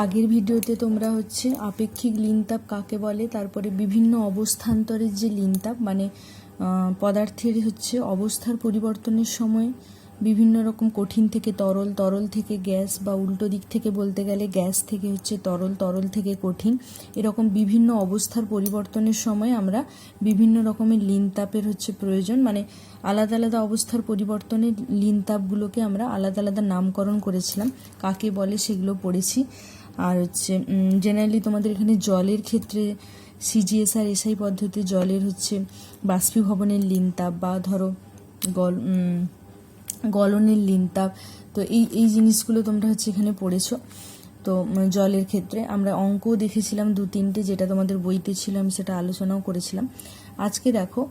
আগের ভিডিওতে তোমরা হচ্ছে আপেক্ষিক লিনতাপ কাকে বলে, তারপরে বিভিন্ন অবস্থান্তরের যে লিনতাপ মানে পদার্থের হচ্ছে অবস্থার পরিবর্তনের সময় বিভিন্ন রকম কঠিন থেকে তরল, তরল থেকে গ্যাস, বা উল্টো দিক থেকে বলতে গেলে গ্যাস থেকে হচ্ছে তরল, তরল থেকে কঠিন, এরকম বিভিন্ন অবস্থার পরিবর্তনের সময় আমরা বিভিন্ন রকমের লিনতাপের হচ্ছে প্রয়োজন, মানে আলাদা আলাদা অবস্থার পরিবর্তনের লিনতাপগুলোকে আমরা আলাদা আলাদা নামকরণ করেছিলাম, কাকে বলে সেগুলো পড়েছি। আর হচ্ছে জেনারেলি তোমাদের এখানে জলের ক্ষেত্রে সিজিএস আর এসআই পদ্ধতি জলের হচ্ছে বাষ্পীভবনের লিনতাপ বা ধরো গলনের লিনতাপ, তো এই জিনিসগুলো তোমরা হচ্ছে এখানে পড়েছো। তো জলের ক্ষেত্রে আমরা অঙ্কও দেখেছিলাম 2-3টে, যেটা তোমাদের বইতে ছিল, আমি সেটা আলোচনাও করেছিলাম। আজকে দেখো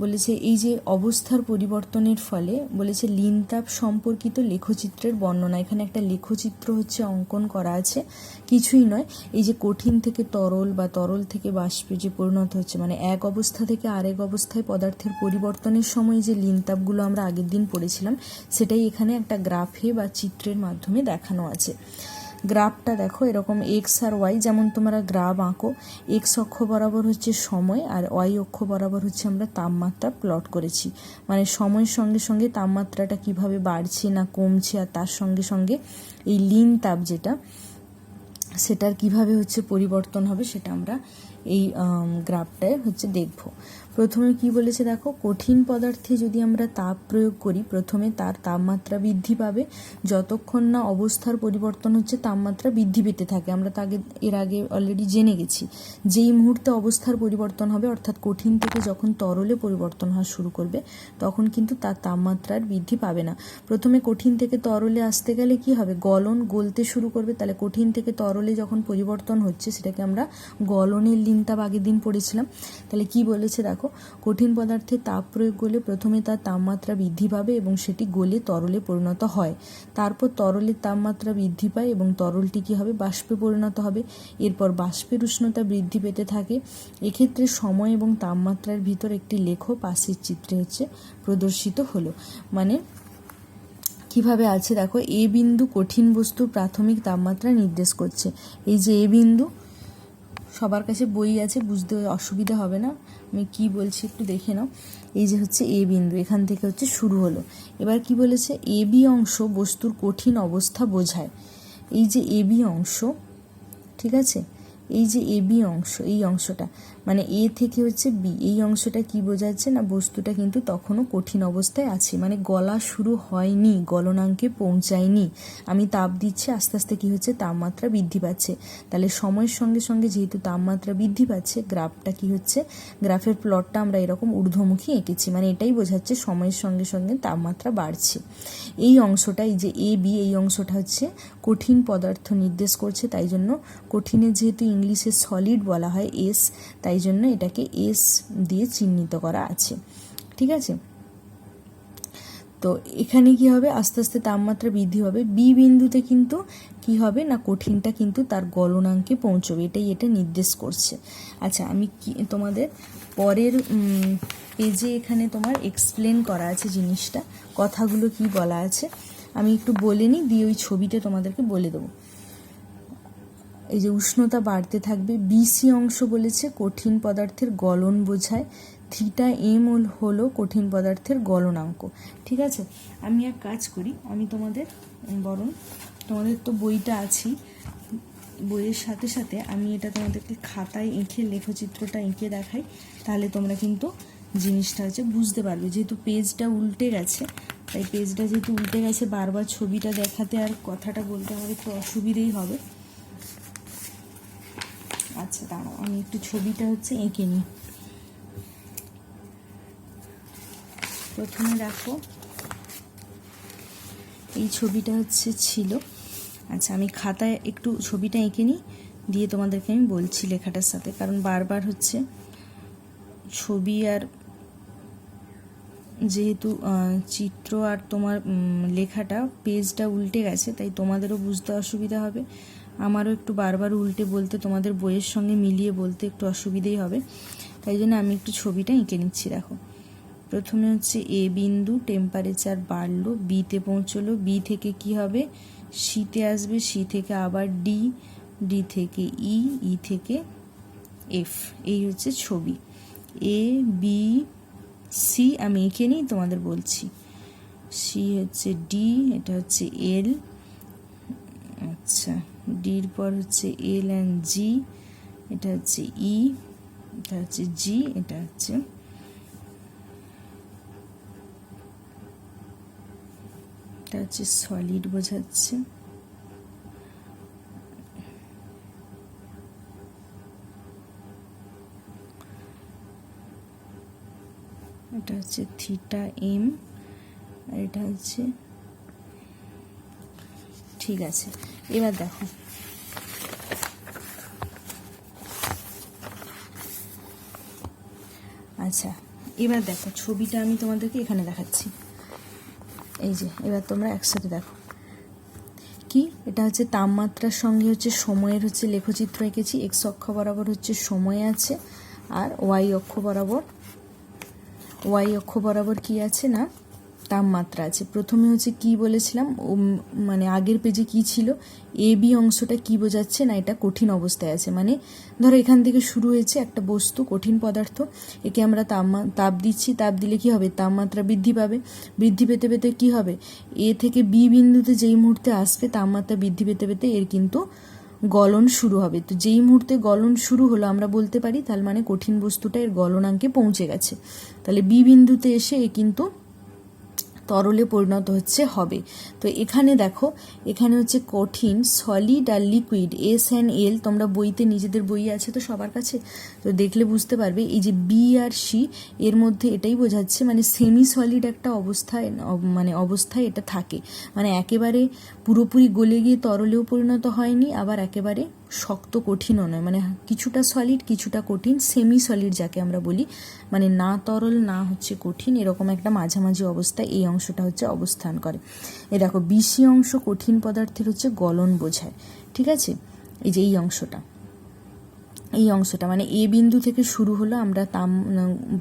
বলেছে এই যে অবস্থার পরিবর্তনের ফলে বলেছে লিনতাপ সম্পর্কিত লেখচিত্রের বর্ণনা। এখানে একটা লেখচিত্র হচ্ছে অঙ্কন করা আছে, কিছুই নয়, এই যে কঠিন থেকে তরল বা তরল থেকে বাষ্পে যে পরিণত হচ্ছে, মানে এক অবস্থা থেকে আরেক অবস্থায় পদার্থের পরিবর্তনের সময় যে লিনতাপগুলো আমরা আগের দিন পড়েছিলাম, সেটাই এখানে একটা গ্রাফে বা চিত্রের মাধ্যমে দেখানো আছে। গ্রাফটা দেখো এরকম এক্স আর ওয়াই, যেমন তোমরা গ্রাফ আঁকো, এক্স অক্ষ বরাবর হচ্ছে সময় আর ওয়াই অক্ষ বরাবর হচ্ছে আমরা তাপমাত্রা প্লট করেছি, মানে সময়ের সঙ্গে সঙ্গে তাপমাত্রাটা কিভাবে বাড়ছে না কমছে, আর তার সঙ্গে সঙ্গে এই লিনতাপ যেটা সেটার কিভাবে হচ্ছে পরিবর্তন হবে সেটা আমরা এই গ্রাফটায় হচ্ছে দেখব। প্রথমে কি বলেছে দেখো, কঠিন পদার্থে যদি আমরা তাপ প্রয়োগ করি প্রথমে তার তাপমাত্রা বৃদ্ধি পাবে, যতক্ষণ না অবস্থার পরিবর্তন হচ্ছে তাপমাত্রা বৃদ্ধি পেতে থাকে। আমরা এর আগে অলরেডি জেনে গেছি, যেই মুহূর্তে অবস্থার পরিবর্তন হবে অর্থাৎ কঠিন থেকে যখন তরলে পরিবর্তন হওয়া শুরু করবে তখন কিন্তু তার তাপমাত্রার বৃদ্ধি পাবে না। প্রথমে কঠিন থেকে তরলে আসতে গেলে কি হবে, গলতে শুরু করবে, তাহলে কঠিন থেকে তরলে যখন পরিবর্তন হচ্ছে সেটাকে আমরা গলনের লিনতাপ আগের দিন পড়েছিলাম। তাহলে কি বলেছে দেখো, কঠিন পদার্থে তাপ প্রয়োগ করলে প্রথমে তার তাপমাত্রা বৃদ্ধি পাবে এবং সেটি গলে তরলে পরিণত হয়, তারপর তরলের তাপমাত্রা বৃদ্ধি পায় এবং তরলটি কি হবে, বাষ্পে পরিণত হবে, এরপর বাষ্পের উষ্ণতা বৃদ্ধি পেতে থাকে। এক্ষেত্রে সময় এবং তাপমাত্রার ভিতর একটি লেখ পাশের চিত্রে হচ্ছে প্রদর্শিত হলো। মানে কিভাবে আছে দেখো, এ বিন্দু কঠিন বস্তুর প্রাথমিক তাপমাত্রা নির্দেশ করছে। এই যে এ বিন্দু, সবার কাছে বই আছে, বুঝতে অসুবিধা হবে না, আমি কি বলছি একটু দেখে নাও। এই যে হচ্ছে এ বিন্দু, এখান থেকে হচ্ছে শুরু হলো। এবার কি বলেছে, এ বি অংশ বস্তুর কঠিন অবস্থা বোঝায়। এই যে এ বি অংশ, ঠিক আছে, এই যে এ বি অংশ, এই অংশটা মানে এ থেকে হচ্ছে বি, এই অংশটা কি বোঝাচ্ছে না, বস্তুটা কিন্তু তখনও কঠিন অবস্থায় আছে, মানে গলা শুরু হয়নি, গলনাঙ্কে পৌঁছায়নি, আমি তাপ দিচ্ছি, আস্তে আস্তে কি হচ্ছে তাপমাত্রা বৃদ্ধি পাচ্ছে। তাহলে সময়ের সঙ্গে সঙ্গে যেহেতু তাপমাত্রা বৃদ্ধি পাচ্ছে, গ্রাফটা কি হচ্ছে, গ্রাফের প্লটটা আমরা এরকম ঊর্ধ্বমুখী এঁকেছি, মানে এটাই বোঝাচ্ছে সময়ের সঙ্গে সঙ্গে তাপমাত্রা বাড়ছে। এই অংশটা, এই যে এ বি, এই অংশটা হচ্ছে কঠিন পদার্থ নির্দেশ করছে, তাই জন্য কঠিনের যেহেতু ইংলিশে সলিড বলা হয় এস, তাই জন্য এটাকে এস দিয়ে চিহ্নিত করা আছে, ঠিক আছে। তো এখানে কি হবে, আস্তে আস্তে তাপমাত্রা বৃদ্ধি হবে। বি বিন্দুতে কিন্তু কি হবে না, কঠিনটা কিন্তু তার গলনাঙ্কে পৌঁছবে, এটা নির্দেশ করছে। আচ্ছা, আমি কি তোমাদের পরের পেজে এখানে তোমার এক্সপ্লেন করা আছে জিনিসটা, কথাগুলো কি বলা আছে আমি একটু বলে নিই, দিয়ে ওই ছবিটা তোমাদেরকে বলে দেবো। এই যে উষ্ণতা বাড়তে থাকবে, বিসি অংশ বলেছে কঠিন পদার্থের গলন বোঝায়, থিটা এম হলো কঠিন পদার্থের গলনাঙ্ক, ঠিক আছে। আমি এক কাজ করি, আমি তোমাদের তো বইটা আছেই, বইয়ের সাথে সাথে আমি এটা তোমাদেরকে খাতায় এঁকে লেখচিত্রটা এঁকে দেখাই, তাহলে তোমরা কিন্তু জিনিসটা হচ্ছে বুঝতে পারবে। যেহেতু পেজটা উল্টে গেছে, তাই পেজটা যেহেতু উল্টে গেছে বারবার ছবিটা দেখাতে আর কথাটা বলতে আমার একটু অসুবিধেই হবে। আচ্ছা দাঁড়াও, আমি একটু ছবিটা হচ্ছে এঁকে নিই। প্রথমে দেখো এই ছবিটা হচ্ছে ছিল, আচ্ছা আমি খাতায় একটু ছবিটা এঁকে নিই, দিয়ে তোমাদেরকে আমি বলছি লেখাটার সাথে, কারণ বারবার হচ্ছে ছবি আর যেহেতু চিত্র আর তোমার লেখাটা পেজটা উল্টে গেছে, তাই তোমাদেরও বুঝতে অসুবিধা হবে, আমারও একটু বারবার উল্টে বলতে তোমাদের বইয়ের সঙ্গে মিলিয়ে বলতে একটু অসুবিধেই হবে, তাই জন্য আমি একটু ছবিটা এঁকে নিচ্ছি। দেখো প্রথমে হচ্ছে এ বিন্দু, টেম্পারেচার বাড়লো, বিতে পৌঁছলো, বি থেকে কি হবে, সিতে আসবে, সি থেকে আবার ডি, ডি থেকে ই, ই থেকে এফ, এই হচ্ছে ছবি। এ বি সি আমি এঁকে নিই, তোমাদের বলছি। সি হচ্ছে ডি, এটা হচ্ছে এল, আচ্ছা ডির পর হচ্ছে এল অ্যান্ড জি, এটা হচ্ছে ই, এটা হচ্ছে জি, এটা হচ্ছে সলিড বোঝাচ্ছে। এটা হচ্ছে থিটা এম, আর এটা হচ্ছে, ঠিক আছে। এবার দেখো আচ্ছা, এবার দেখো ছবিটা আমি তোমাদেরকে এখানে দেখাচ্ছি, এই যে এবার তোমরা একসাথে দেখো কি, এটা হচ্ছে তাপমাত্রার সঙ্গে হচ্ছে সময়ের হচ্ছে লেখচিত্র এঁকেছি। এক্স অক্ষ বরাবর হচ্ছে সময় আছে, আর ওয়াই অক্ষ বরাবর কি আছে না তাপমাত্রা আছে। প্রথমে হচ্ছে কি বলেছিলাম, মানে আগের পেজে কি ছিল, এ বি অংশটা কি বোঝাচ্ছে না, এটা কঠিন অবস্থায় আছে। মানে ধরো এখান থেকে শুরু হয়েছে একটা বস্তু, কঠিন পদার্থ, একে আমরা তাপ দিচ্ছি, তাপ দিলে কি হবে, তাপমাত্রা বৃদ্ধি পাবে। বৃদ্ধি পেতে পেতে কি হবে, এ থেকে বি বিন্দুতে যেই মুহূর্তে আসবে তাপমাত্রা বৃদ্ধি পেতে পেতে এর কিন্তু গলন শুরু হবে। তো যেই মুহূর্তে গলন শুরু হলো আমরা বলতে পারি তার মানে কঠিন বস্তুটা এর গলনাঙ্কে পৌঁছে গেছে। তাহলে বি বিন্দুতে এসে এ কিন্তু তরলে পরিণত হবে। তো এখানে দেখো, এখানে হচ্ছে কঠিন, সলিড আর লিকুইড, এস অ্যান্ড এল, তোমরা বইতে নিজেদের বই আছে তো সবার কাছে, তো দেখলে বুঝতে পারবে এই যে বি আর সি এর মধ্যে এটাই বোঝাচ্ছে মানে সেমি সলিড একটা অবস্থায় এটা থাকে। মানে একেবারে পুরোপুরি গলে গিয়ে তরলেও পরিণত হয়নি, আবার একেবারে শক্ত কঠিনও নয়, মানে কিছুটা সলিড কিছুটা কঠিন, সেমি সলিড যাকে আমরা বলি, মানে না তরল না হচ্ছে কঠিন, এরকম একটা মাঝামাঝি অবস্থায় এই অংশটা হচ্ছে অবস্থান করে। এ দেখো বিসি অংশ কঠিন পদার্থের হচ্ছে গলন বোঝায়, ঠিক আছে। এই যে এই অংশটা মানে এ বিন্দু থেকে শুরু হলো, আমরা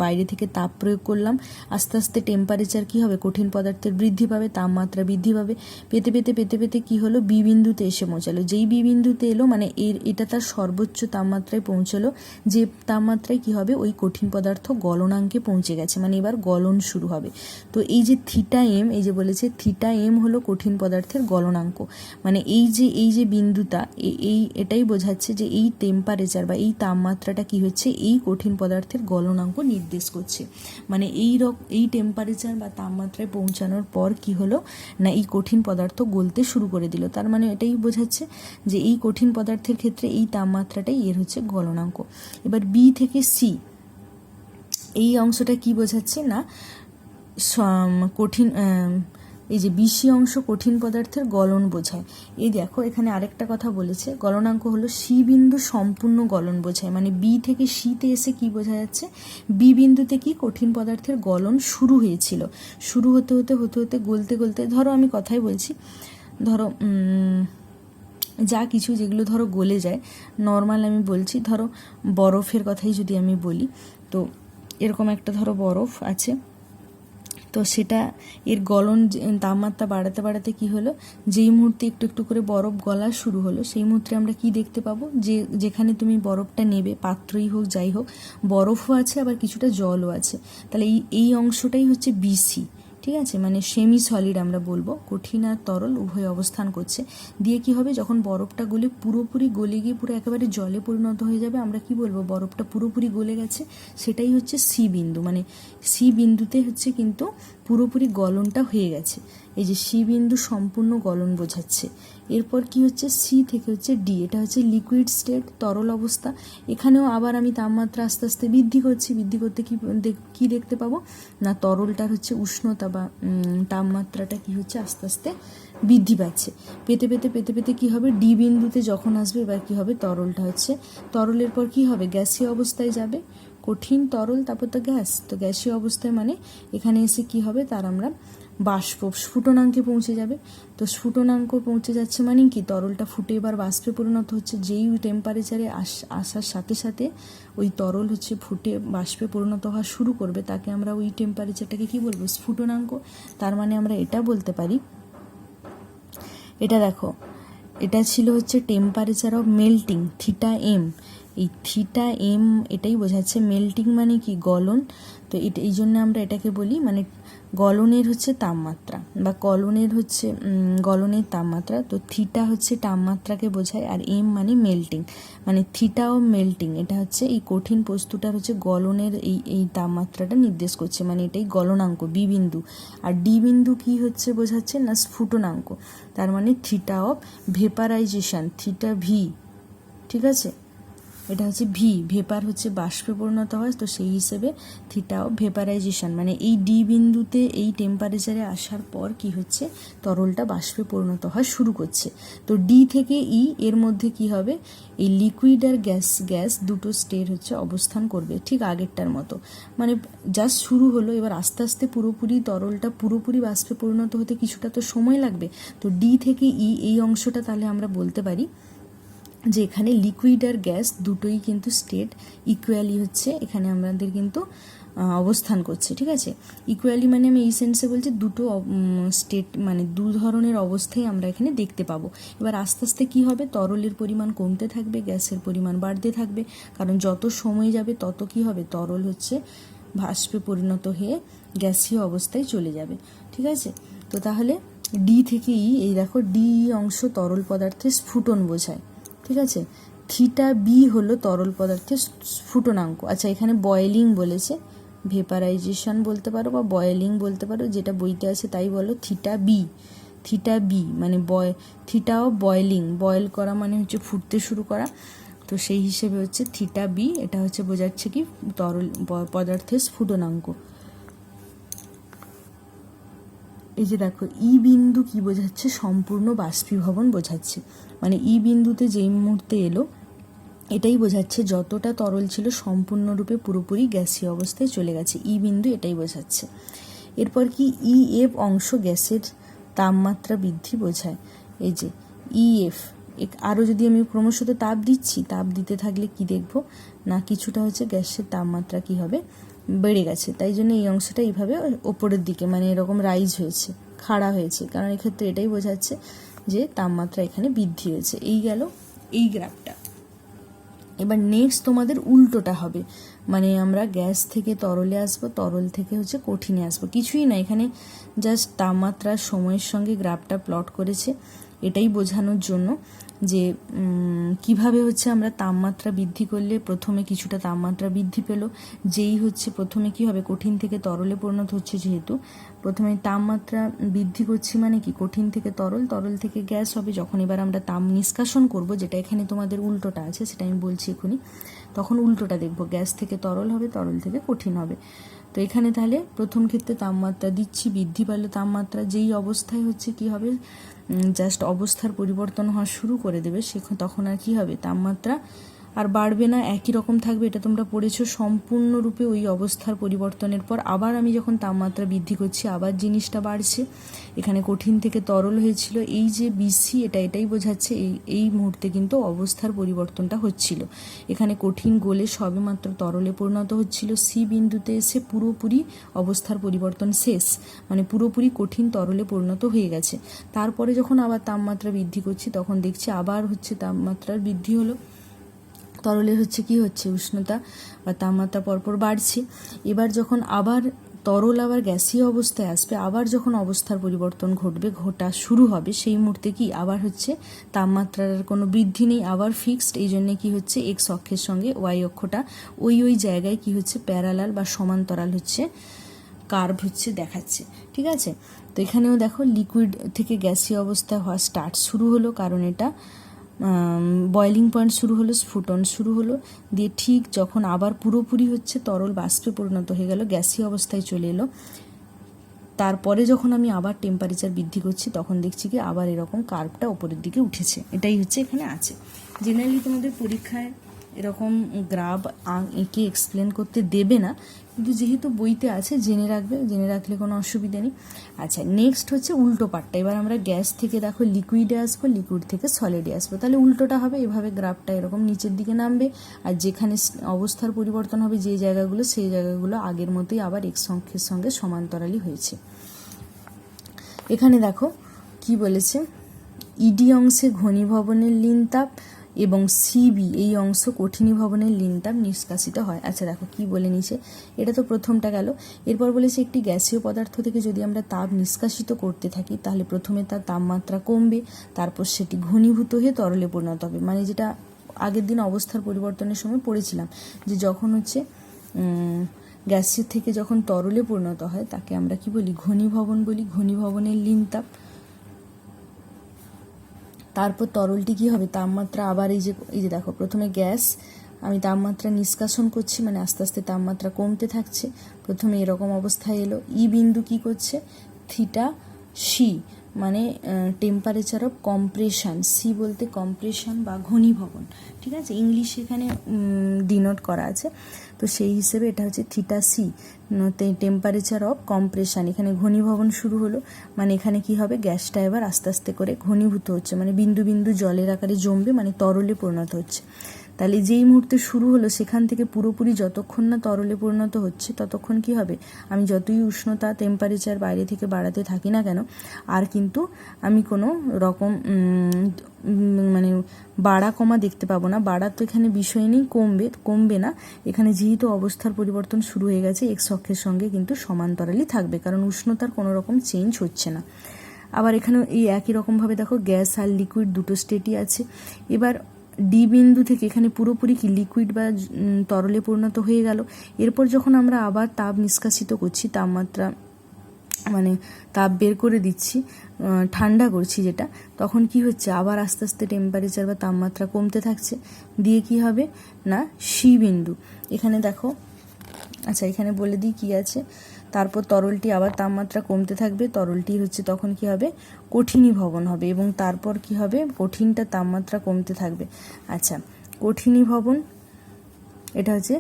বাইরে থেকে তাপ প্রয়োগ করলাম, আস্তে আস্তে টেম্পারেচার কি হবে, কঠিন পদার্থের বৃদ্ধি পাবে, তাপমাত্রা বৃদ্ধি পাবে, পেতে পেতে পেতে পেতে কি হলো, বি বিন্দুতে এসে পৌঁছালো। যেই বি বিন্দুতে এলো মানে এটা তার সর্বোচ্চ তাপমাত্রায় পৌঁছালো, যে তাপমাত্রায় কি হবে, ওই কঠিন পদার্থ গলনাঙ্কে পৌঁছে গেছে, মানে এবার গলন শুরু হবে। তো এই যে থিটা এম, এই যে বলেছে থিটা এম হলো কঠিন পদার্থের গলনাঙ্ক, মানে এই যে বিন্দুটা এটাই বোঝাচ্ছে যে এই টেম্পারেচার বা এই তাপমাত্রাটা কি হচ্ছে, এই কঠিন পদার্থের গলনাঙ্ক নির্দেশ করছে। মানে এই টেম্পারেচার বা তাপমাত্রায় পৌঁছানোর পর কি হলো না, এই কঠিন পদার্থ গলতে শুরু করে দিল। তার মানে এটাই বোঝাচ্ছে যে এই কঠিন পদার্থের ক্ষেত্রে এই তাপমাত্রাটাই এর হচ্ছে গলনাঙ্ক। এবার বি থেকে সি এই অংশটা কি বোঝাচ্ছে না, কঠিন, এই যে বিসি অংশ কঠিন পদার্থের গলন বোঝায়। এই দেখো এখানে আরেকটা কথা বলেছে, গলনাঙ্ক হলো সি বিন্দু সম্পূর্ণ গলন বোঝায়। মানে বি থেকে সিতে এসে কি বোঝা যাচ্ছে, বি বিন্দুতে কি কঠিন পদার্থের গলন শুরু হয়েছিল, শুরু হতে হতে হতে হতে গলতে গলতে, ধরো আমি কথাই বলছি, ধরো যা কিছু যেগুলো ধরো গলে যায়, নর্মাল আমি বলছি, ধরো বরফের কথাই যদি আমি বলি, তো এরকম একটা ধরো বরফ আছে, তো সেটা এর গলন তাপমাত্রা বাড়াতে বাড়াতে কি হলো, যেই মুহূর্তে একটু একটু করে বরফ গলা শুরু হলো সেই মুহূর্তে আমরা কি দেখতে পাবো, যে যেখানে তুমি বরফটা নেবে, পাত্রই হোক যাই হোক, বরফও আছে আবার কিছুটা জলও আছে। তাহলে এই অংশটাই হচ্ছে বিসি, ঠিক আছে, মানে সেমি সলিড আমরা বলবো, কঠিন আর তরল উভয় অবস্থান করছে। দিয়ে কি হবে, যখন বরফটা গলে পুরোপুরি গলে গিয়ে পুরো একেবারে জলে পরিণত হয়ে যাবে, আমরা কি বলবো, বরফটা পুরোপুরি গলে গেছে, সেটাই হচ্ছে সি বিন্দু। মানে সি বিন্দুতে হচ্ছে কিন্তু পুরোপুরি গলনটা হয়ে গেছে। এই যে সি বিন্দু সম্পূর্ণ গলন বোঝাচ্ছে। এরপর কি হচ্ছে, সি থেকে হচ্ছে ডি, এটা হচ্ছে লিকুইড স্টেট, তরল অবস্থা। এখানেও আবার আমি তাপমাত্রা আস্তে আস্তে বৃদ্ধি করতে কি দেখতে পাবো না, তরলটার হচ্ছে উষ্ণতা বা তাপমাত্রাটা কি হচ্ছে আস্তে আস্তে বৃদ্ধি পাচ্ছে। পেতে পেতে পেতে পেতে কি হবে, ডি বিন্দুতে যখন আসবে এবার কি হবে, তরলটা হচ্ছে, তরলের পর কি হবে, গ্যাসীয় অবস্থায় যাবে, কঠিন তরল তারপর তো গ্যাস, তো গ্যাসীয় অবস্থায় মানে এখানে এসে কি হবে, তার আমরা বাষ্প স্ফুটনাঙ্কে পৌঁছে যাবে। তো স্ফুটনাঙ্ক পৌঁছে যাচ্ছে মানে কি, তরলটা ফুটে এবার বাষ্পে পরিণত হচ্ছে। যেই টেম্পারেচারে আসার সাথে সাথে ওই তরল হচ্ছে ফুটে বাষ্পে পরিণত হওয়া শুরু করবে, তাকে আমরা ওই টেম্পারেচারটাকে কি বলবো, স্ফুটনাঙ্ক। তার মানে আমরা এটা বলতে পারি, এটা দেখো এটা ছিল হচ্ছে temperature of melting theta M. এই থিটা এম এটাই বোঝাচ্ছে মেল্টিং মানে কি গলন। তো এটা এই জন্য আমরা এটাকে বলি মানে গলনের হচ্ছে তাপমাত্রা বা গলনের তাপমাত্রা। তো থিটা হচ্ছে তাপমাত্রাকে বোঝায় আর এম মানে মেল্টিং, মানে থিটা অফ মেল্টিং এটা হচ্ছে এই কঠিন বস্তুটার হচ্ছে গলনের এই তাপমাত্রাটা নির্দেশ করছে, মানে এটাই গলনাঙ্ক বি বিন্দু। আর ডি বিন্দু কি হচ্ছে বোঝাচ্ছে না স্ফুটনাঙ্ক, তার মানে theta of vaporisation theta V, ঠিক আছে। এটা হচ্ছে ভি, ভেপার হচ্ছে বাষ্পে পরিণত হয়, তো সেই হিসেবে থিটা অফ ভেপারাইজেশন মানে এই ডি বিন্দুতে এই টেম্পারেচারে আসার পর কি হচ্ছে তরলটা বাষ্পে পরিণত হয় শুরু করছে। তো ডি থেকে ই এর মধ্যে কি হবে এই লিকুইড আর গ্যাস দুটো স্টেট হচ্ছে অবস্থান করবে ঠিক আগেরটার মতো, মানে জাস্ট শুরু হলো, এবার আস্তে আস্তে পুরোপুরি তরলটা পুরোপুরি বাষ্পে পরিণত হতে কিছুটা তো সময় লাগবে। তো ডি থেকে ই এই অংশটা তাহলে আমরা বলতে পারি যে এখানে লিকুইড আর গ্যাস দুটোই কিন্তু স্টেট ইকুয়ালি হচ্ছে এখানে আমাদের কিন্তু অবস্থান করছে, ঠিক আছে। ইকুয়ালি মানে আমি এই সেন্সে বলছি দুটো স্টেট মানে দু ধরনের অবস্থায় আমরা এখানে দেখতে পাবো। এবার আস্তে আস্তে কী হবে তরলের পরিমাণ কমতে থাকবে, গ্যাসের পরিমাণ বাড়তে থাকবে, কারণ যত সময় যাবে তত কী হবে তরল হচ্ছে বাষ্পে পরিণত হয়ে গ্যাসীয় অবস্থায় চলে যাবে, ঠিক আছে। তো তাহলে ডি থেকে ই এই দেখো ডি অংশ তরল পদার্থের স্ফুটন বোঝায়, ঠিক আছে। থিটা বি হলো তরল পদার্থের স্ফুটনাঙ্ক। আচ্ছা এখানে বয়েলিং বলেছে, ভেপারাইজেশন বলতে পারো বা বয়েলিং বলতে পারো, যেটা বইতে আছে তাই বলো। থিটা বি মানে থিটা অফ বয়েলিং, বয়েল করা মানে হচ্ছে ফুটতে শুরু করা, তো সেই হিসেবে হচ্ছে থিটা বি এটা হচ্ছে বোঝাচ্ছে কি তরল পদার্থের স্ফুটনাঙ্ক। এই যে দেখো ই বিন্দু কি বোঝাচ্ছে সম্পূর্ণ বাষ্পীভবন বোঝাচ্ছে, মানে ই বিন্দুতে যেই মুহূর্তে এলো এটাই বোঝাচ্ছে যতটা তরল ছিল সম্পূর্ণরূপে পুরোপুরি গ্যাসীয় অবস্থায় চলে গেছে, ই বিন্দু এটাই বোঝাচ্ছে। এরপর কি ই এফ অংশ গ্যাসের তাপমাত্রা বৃদ্ধি বোঝায়, এই যে ই এফ আরও যদি আমি ক্রমশত তাপ দিচ্ছি, তাপ দিতে থাকলে কি দেখবো না কিছুটা হচ্ছে গ্যাসের তাপমাত্রা কি হবে বেড়ে গেছে, তাই জন্য এই অংশটা এইভাবে ওপরের দিকে মানে এরকম রাইজ হয়েছে খাড়া হয়েছে, কারণ এক্ষেত্রে এটাই বোঝাচ্ছে যে তাপমাত্রা এখানে বৃদ্ধি হয়েছে। এই গেল এই গ্রাফটা। এবার নেক্সট তোমাদের উল্টোটা হবে, মানে আমরা গ্যাস থেকে তরলে আসবো, তরল থেকে হচ্ছে কঠিনে আসবো, কিছুই না এখানে জাস্ট তাপমাত্রার সময়ের সঙ্গে গ্রাফটা প্লট করেছে এটাই বোঝানোর জন্য যে কিভাবে হচ্ছে আমরা তাপমাত্রা বৃদ্ধি করলে প্রথমে কিছুটা তাপমাত্রা বৃদ্ধি পেল, যেই হচ্ছে প্রথমে কি হবে কঠিন থেকে তরলে পরিণত হচ্ছে, যেহেতু প্রথমে তাপমাত্রা বৃদ্ধি করছি মানে কি কঠিন থেকে তরল, তরল থেকে গ্যাস হবে, যখন এবার আমরা তাপ নিষ্কাশন করব যেটা এখানে তোমাদের উল্টোটা আছে সেটা আমি বলছি এখনই, তখন উল্টোটা দেখব গ্যাস থেকে তরল হবে, তরল থেকে কঠিন হবে। তো এখানে তাহলে প্রথম ক্ষেত্রে তাপমাত্রা দিচ্ছি, বৃদ্ধি পেলে তাপমাত্রা যেই অবস্থায় হচ্ছে কি হবে জাস্ট অবস্থার পরিবর্তন হওয়া শুরু করে দেবে, তখন আর কি হবে তাপমাত্রা আর বাড়বে না, একই রকম থাকবে, এটা তোমরা পড়েছো। সম্পূর্ণরূপে ওই অবস্থার পরিবর্তনের পর আবার আমি যখন তাপমাত্রা বৃদ্ধি করছি আবার জিনিসটা বাড়ছে, এখানে কঠিন থেকে তরল হয়েছিল, এই যে বিসি এটাই বোঝাচ্ছে এই মুহূর্তে কিন্তু অবস্থার পরিবর্তনটা হচ্ছিল, এখানে কঠিন গলে সবেমাত্র তরলে পরিণত হচ্ছিল, সি বিন্দুতে এসে পুরোপুরি অবস্থার পরিবর্তন শেষ, মানে পুরোপুরি কঠিন তরলে পরিণত হয়ে গেছে। তারপরে যখন আবার তাপমাত্রা বৃদ্ধি করছি তখন দেখছি আবার হচ্ছে তাপমাত্রার বৃদ্ধি হলো, তরলের হচ্ছে কি হচ্ছে উষ্ণতা বা তাপমাত্রা পরপর বাড়ছে। এবার যখন আবার তরল আবার গ্যাসীয় অবস্থায় আসবে, আবার যখন অবস্থার পরিবর্তন ঘটা শুরু হবে সেই মুহূর্তে কি আবার হচ্ছে তাপমাত্রার কোনো বৃদ্ধি নেই, আবার ফিক্সড, এই জন্যে কি হচ্ছে এক্স অক্ষের সঙ্গে ওয়াই অক্ষটা ওই জায়গায় কি হচ্ছে প্যারালাল বা সমান্তরাল হচ্ছে কার্ভ হচ্ছে দেখাচ্ছে, ঠিক আছে। তো এখানেও দেখো লিকুইড থেকে গ্যাসীয় অবস্থায় হওয়া স্টার্ট শুরু হলো, কারণ এটা বয়েলিং পয়েন্ট শুরু হলো, স্ফুটন শুরু হলো, দিয়ে ঠিক যখন আবার পুরোপুরি হচ্ছে তরল বাষ্পে পরিণত হয়ে গেল, গ্যাসীয় অবস্থায় চলে এলো, তারপরে যখন আমি আবার টেম্পারেচার বৃদ্ধি করছি তখন দেখছি কি আবার এরকম কার্ভটা ওপরের দিকে উঠেছে, এটাই হচ্ছে এখানে আছে। জেনারেলি তোমাদের পরীক্ষায় এরকম গ্রাফ এঁকে এক্সপ্লেন করতে দেবে না, কিন্তু যেহেতু বইতে আছে জেনে রাখলে কোনো অসুবিধা নেই। আচ্ছা নেক্সট হচ্ছে উল্টো পার্টটা, এবার আমরা গ্যাস থেকে দেখো লিকুইডে আসবো, লিকুইড থেকে সলিডে আসবো, তাহলে উল্টোটা হবে, এভাবে গ্রাফটা এরকম নিচের দিকে নামবে, আর যেখানে অবস্থার পরিবর্তন হবে যে জায়গাগুলো সেই জায়গাগুলো আগের মতোই আবার এক্স অক্ষের সঙ্গে সমান্তরালই হয়েছে। এখানে দেখো কি বলেছে, ইডি অংশে ঘনীভবনের লিনতাপ এবং সিবি এই অংশ কঠিনীভবনের লিনতাপ নিষ্কাশিত হয়। আচ্ছা দেখো কি বলে নিছে, এটা তো প্রথমটা গেল। এরপর বলেছে একটি গ্যাসীয় পদার্থ থেকে যদি আমরা তাপ নিষ্কাশিত করতে থাকি তাহলে প্রথমে তার তাপমাত্রা কমবে, তারপর সেটি ঘনীভূত হয়ে তরলে পরিণত হবে। মানে যেটা আগের দিন অবস্থার পরিবর্তনের সময় পড়েছিলাম যে যখন হচ্ছে গ্যাসের থেকে যখন তরলে পরিণত হয় তাকে আমরা কি বলি, ঘনীভবন বলি, ঘনীভবনের লিনতাপ। তারপর তরলটি কি হবে, তাপমাত্রা আবার এই যে দেখো প্রথমে গ্যাস আমি তাপমাত্রা নিষ্কাশন করছি, মানে আস্তে আস্তে তাপমাত্রা কমতে থাকছে। প্রথমে এরকম অবস্থায় এলো, ই বিন্দু কি করছে, থিটা সি মানে টেম্পারেচার অফ কম্প্রেশন, সি বলতে কম্প্রেশন বা ঘনীভবন, ঠিক আছে, ইংলিশ এখানে ডিনোট করা আছে, তো সেই হিসেবে এটা হচ্ছে theta C temperature of compression. এখানে ঘনীভবন শুরু হলো, মানে এখানে কি হবে, গ্যাসটা এবার আস্তে আস্তে করে ঘনীভূত হচ্ছে, মানে বিন্দু বিন্দু জলের আকারে জমবে, মানে তরলে পরিণত হচ্ছে। তাহলে যেই মুহূর্তে শুরু হলো সেখান থেকে পুরোপুরি যতক্ষণ না তরলে পরিণত হচ্ছে ততক্ষণ কি হবে, আমি যতই উষ্ণতা টেম্পারেচার বাইরে থেকে বাড়াতে থাকি না কেন আর কিন্তু আমি কোনো রকম মানে বাড়া কমা দেখতে পাবো না। বাড়ার তো এখানে বিষয় নেই, কমবে না। এখানে যেহেতু অবস্থার পরিবর্তন শুরু হয়ে গেছে এক্স অক্ষের সঙ্গে কিন্তু সমান্তরালই থাকবে, কারণ উষ্ণতার কোনো রকম চেঞ্জ হচ্ছে না। আবার এখানে এই একই রকমভাবে দেখো গ্যাস আর লিকুইড দুটো স্টেটই আছে। এবার ডি বিন্দু থেকে এখানে পুরোপুরি কি লিকুইড বা তরলে পরিণত হয়ে গেল। এরপর যখন আমরা আবার তাপ নিষ্কাশিত করছি, তাপমাত্রা মানে তাপ বের করে দিচ্ছি, ঠান্ডা করছি যেটা, তখন কি হচ্ছে, আবার আস্তে আস্তে টেম্পারেচার বা তাপমাত্রা কমতে থাকছে। দিয়ে কি হবে না, সি বিন্দু এখানে দেখো, আচ্ছা এখানে বলে দিই কি আছে। তারপর তরলটি আবার তাপমাত্রা কমতে থাকবে, তরলটি হচ্ছে তখন কি হবে, কঠিনীভবন হবে, এবং তারপর কি হবে, কঠিনটা তাপমাত্রা কমতে থাকবে। আচ্ছা কঠিনীভবন এটা হচ্ছে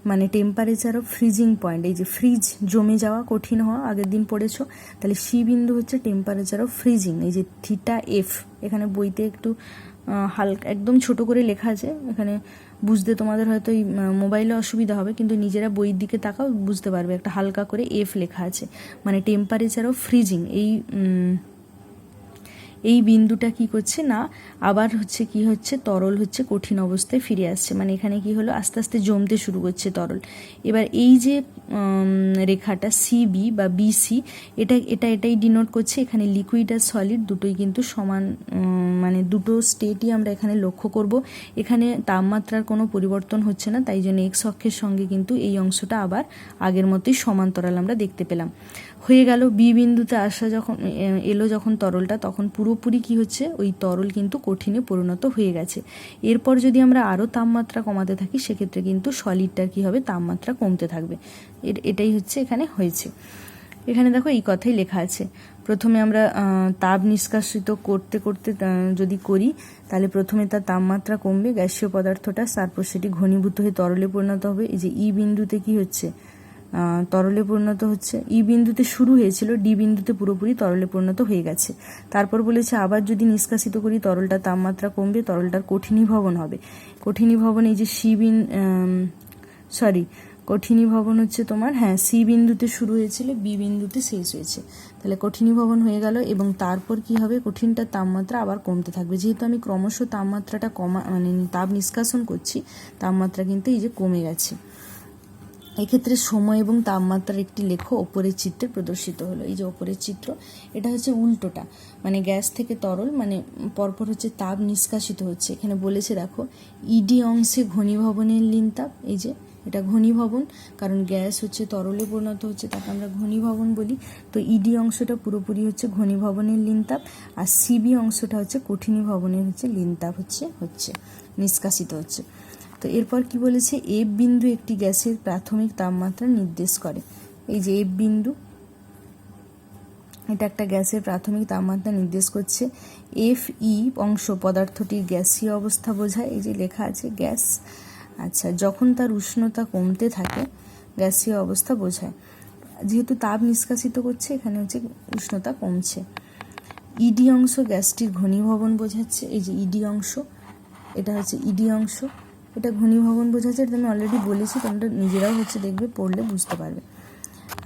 মানে টেম্পারেচার অফ ফ্রিজিং পয়েন্ট, এই যে ফ্রিজ জমে যাওয়া কঠিন হওয়া আগের দিন পড়েছো, তাহলে সি বিন্দু হচ্ছে টেম্পারেচার অফ ফ্রিজিং, এই যে থিটা এফ এখানে বইতে একটু হালকা একদম ছোট করে লেখা আছে, এখানে বুঝতে তোমাদের হয়তো এই মোবাইলে অসুবিধা হবে, কিন্তু নিজেরা বইয়ের দিকে তাকাও বুঝতে পারবে, একটা হালকা করে এফ লেখা আছে, মানে টেম্পারেচার অফ ফ্রিজিং। এই বিন্দুটা কি করছে না, আবার হচ্ছে কি হচ্ছে, তরল হচ্ছে কঠিন অবস্থায় ফিরে আসছে, মানে এখানে কি হলো, আস্তে আস্তে জমতে শুরু করছে তরল। এবার এই যে রেখাটা সিবি বা বিসি এটাই ডিনোট করছে, এখানে লিকুইড আর সলিড দুটোই কিন্তু সমান, মানে দুটো স্টেটই আমরা এখানে লক্ষ্য করব। এখানে তাপমাত্রার কোনো পরিবর্তন হচ্ছে না, তাই জন্য এক্স অক্ষের সঙ্গে কিন্তু এই অংশটা আবার আগের মতোই সমান্তরাল আমরা দেখতে পেলাম। হয়ে গেল বি বিন্দুতে আসা যখন এলো যখন তরলটা, তখন পুরোপুরি কি হচ্ছে, ওই তরল কিন্তু কঠিনে পরিণত হয়ে গেছে। এরপর যদি আমরা আরও তাপমাত্রা কমাতে থাকি সেক্ষেত্রে কিন্তু সলিডটার কি হবে, তাপমাত্রা কমতে থাকবে। এটাই হচ্ছে এখানে হয়েছে। এখানে দেখো এই কথাই লেখা আছে, প্রথমে আমরা তাপ নিষ্কাশিত করতে করতে যদি করি তাহলে প্রথমে তার তাপমাত্রা কমবে গ্যাসীয় পদার্থটা, তারপর সেটি ঘনীভূত হয়ে তরলে পরিণত হবে। এই যে ই বিন্দুতে কি হচ্ছে, তরলে পরিণত হচ্ছে, ই বিন্দুতে শুরু হয়েছিল, ডি বিন্দুতে পুরোপুরি তরলে পরিণত হয়ে গেছে। তারপর বলেছে আবার যদি নিষ্কাশিত করি তরলটার তাপমাত্রা কমবে, তরলটার কঠিনীভবন হবে। কঠিনীভবন এই যে কঠিনীভবন হচ্ছে তোমার, হ্যাঁ সি বিন্দুতে শুরু হয়েছিল, বি বিন্দুতে শেষ হয়েছে, তাহলে কঠিনীভবন হয়ে গেল। এবং তারপর কি হবে, কঠিনটার তাপমাত্রা আবার কমতে থাকবে, যেহেতু আমি ক্রমশ তাপমাত্রাটা মানে তাপ নিষ্কাশন করছি, তাপমাত্রা কিন্তু এই যে কমে গেছে। এক্ষেত্রে সময় এবং তাপমাত্রার একটি লেখ ওপরের চিত্রে প্রদর্শিত হলো। এই যে ওপরের চিত্র, এটা হচ্ছে উল্টোটা, মানে গ্যাস থেকে তরল, মানে পরপর হচ্ছে তাপ নিষ্কাশিত হচ্ছে। এখানে বলেছে দেখো ইডি অংশে ঘনীভবনের লিনতাপ, এই যে এটা ঘনীভবন, কারণ গ্যাস হচ্ছে তরলে পরিণত হচ্ছে, তাকে আমরা ঘনীভবন বলি। তো ইডি অংশটা পুরোপুরি হচ্ছে ঘনীভবনের লিনতাপ, আর সিবি অংশটা হচ্ছে কঠিনীভবনের হচ্ছে লিনতাপ হচ্ছে নিষ্কাশিত হচ্ছে। তো এরপর কি বলেছে, এফ বিন্দু একটি গ্যাসের প্রাথমিক তাপমাত্রা নির্দেশ করে। এই যে এফ বিন্দু, এটা একটা গ্যাসের প্রাথমিক তাপমাত্রা নির্দেশ করছে। এফ ই অংশ পদার্থটির গ্যাসীয় অবস্থা বোঝায়, এই যে লেখা আছে গ্যাস। আচ্ছা যখন তার উষ্ণতা কমতে থাকে গ্যাসীয় অবস্থা বোঝায়, যেহেতু তাপ নিষ্কাশিত করছে এখানে হচ্ছে উষ্ণতা কমছে। ইডি অংশ গ্যাসটির ঘনীভবন বোঝাচ্ছে, এই যে ইডি অংশ, এটা হচ্ছে ইডি অংশ, এটা ঘনীভবন বোঝাচ্ছে, এটা আমি অলরেডি বলেছি, তোমরা নিজেরাও হচ্ছে দেখবে, পড়লে বুঝতে পারবে।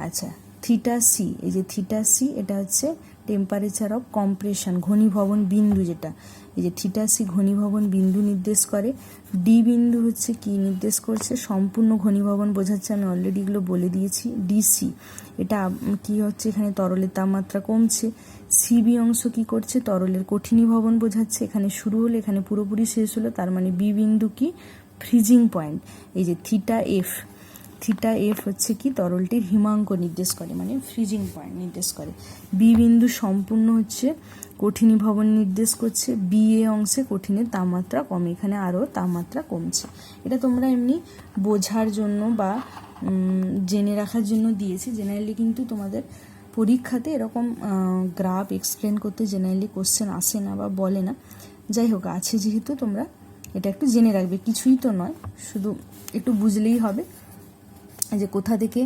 আচ্ছা থিটা সি, এই যে থিটা সি এটা হচ্ছে টেম্পারেচার অফ কম্প্রেশন, ঘনীভবন বিন্দু, যেটা এই যে থিটা সি ঘনীভবন বিন্দু নির্দেশ করে। ডি বিন্দু হচ্ছে কি নির্দেশ করছে, সম্পূর্ণ ঘনীভবন বোঝাচ্ছে, আমি অলরেডি এগুলো বলে দিয়েছি। ডিসি এটা কি হচ্ছে, এখানে তরলের তাপমাত্রা কমছে। সিবি অংশ কি করছে, তরলের কঠিনীভবন বোঝাচ্ছে, এখানে শুরু হলো এখানে পুরোপুরি শেষ হলো, তার মানে বি বিন্দু কি ফ্রিজিং পয়েন্ট। এই যে থিটা এফ হচ্ছে কি তরলটির হিমাঙ্ক নির্দেশ করে, মানে ফ্রিজিং পয়েন্ট নির্দেশ করে। বি বিন্দু সম্পূর্ণ হচ্ছে কঠিনীভবন নির্দেশ করছে। বি এ অংশে কঠিনের তাপমাত্রা কমে, এখানে আরও তাপমাত্রা কমছে। এটা তোমরা এমনি বোঝার জন্য বা জেনে রাখার জন্য দিয়েছি। জেনারেলি কিন্তু তোমাদের পরীক্ষাতে এরকম গ্রাফ এক্সপ্লেন করতে জেনারেলি কোশ্চেন আসে না বা বলে না। যাই হোক, আছে যেহেতু তোমরা এটা একটু জেনে রাখবে, কিছুই তো নয়, শুধু একটু বুঝলেই হবে যে কোথা থেকে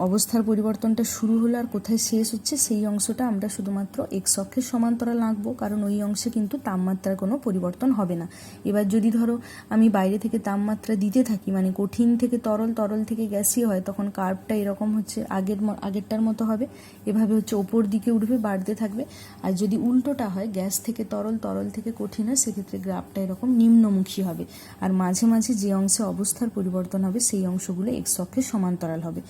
অবস্থার পরিবর্তনটা শুরু হলো আর কোথায় শেষ হচ্ছে, সেই অংশটা আমরা শুধুমাত্র এক্স অক্ষের সমান্তরাল আঁকবো, কারণ ওই অংশে কিন্তু তাপমাত্রার কোনো পরিবর্তন হবে না। এবার যদি ধরো আমি বাইরে থেকে তাপমাত্রা দিতে থাকি, মানে কঠিন থেকে তরল, তরল থেকে গ্যাসীয় হয়, তখন কার্ভটা এরকম হচ্ছে আগেরটার মতো হবে, এভাবে হচ্ছে ওপর দিকে উঠবে, বাড়তে থাকবে। আর যদি উল্টোটা হয়, গ্যাস থেকে তরল, তরল থেকে কঠিন হয়, সেক্ষেত্রে গ্রাফটা এরকম নিম্নমুখী হবে। আর মাঝে মাঝে যে অংশে অবস্থার পরিবর্তন হবে সেই অংশগুলো এক্স অক্ষের সমান্তরাল হবে।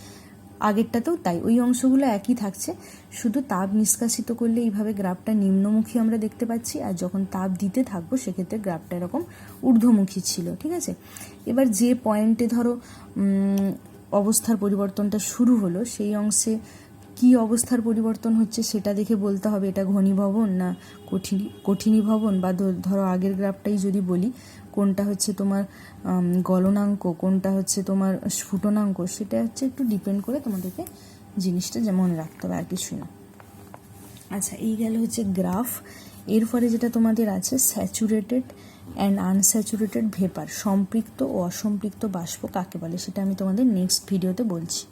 আগেরটাতেও তাই, ওই অংশগুলো একই থাকছে, শুধু তাপ নিষ্কাশিত করলে এইভাবে গ্রাফটা নিম্নমুখী আমরা দেখতে পাচ্ছি, আর যখন তাপ দিতে থাকবো সেক্ষেত্রে গ্রাফটা এরকম ঊর্ধ্বমুখী ছিল। ঠিক আছে, এবার যে পয়েন্টে ধরো অবস্থার পরিবর্তনটা শুরু হলো, সেই অংশে কি অবস্থার পরিবর্তন হচ্ছে সেটা দেখে বলতে হবে এটা ঘনীভবন না কঠিনীভবন, বা ধরো আগের গ্রাফটাই যদি বলি কোনটা হচ্ছে তোমার গলনাঙ্ক, কোনটা হচ্ছে তোমার স্ফুটনাঙ্ক, সেটা হচ্ছে একটু ডিপেন্ড করে তোমাদেরকে জিনিসটা যেমন রাখতে হবে, আর কিছুই না। আচ্ছা, এই গেল হচ্ছে গ্রাফ। এরপরে যেটা তোমাদের আছে স্যাচুরেটেড অ্যান্ড আনস্যাচুরেটেড ভেপার, সম্পৃক্ত ও অসম্পৃক্ত বাষ্প কাকে বলে, সেটা আমি তোমাদের নেক্সট ভিডিওতে বলছি।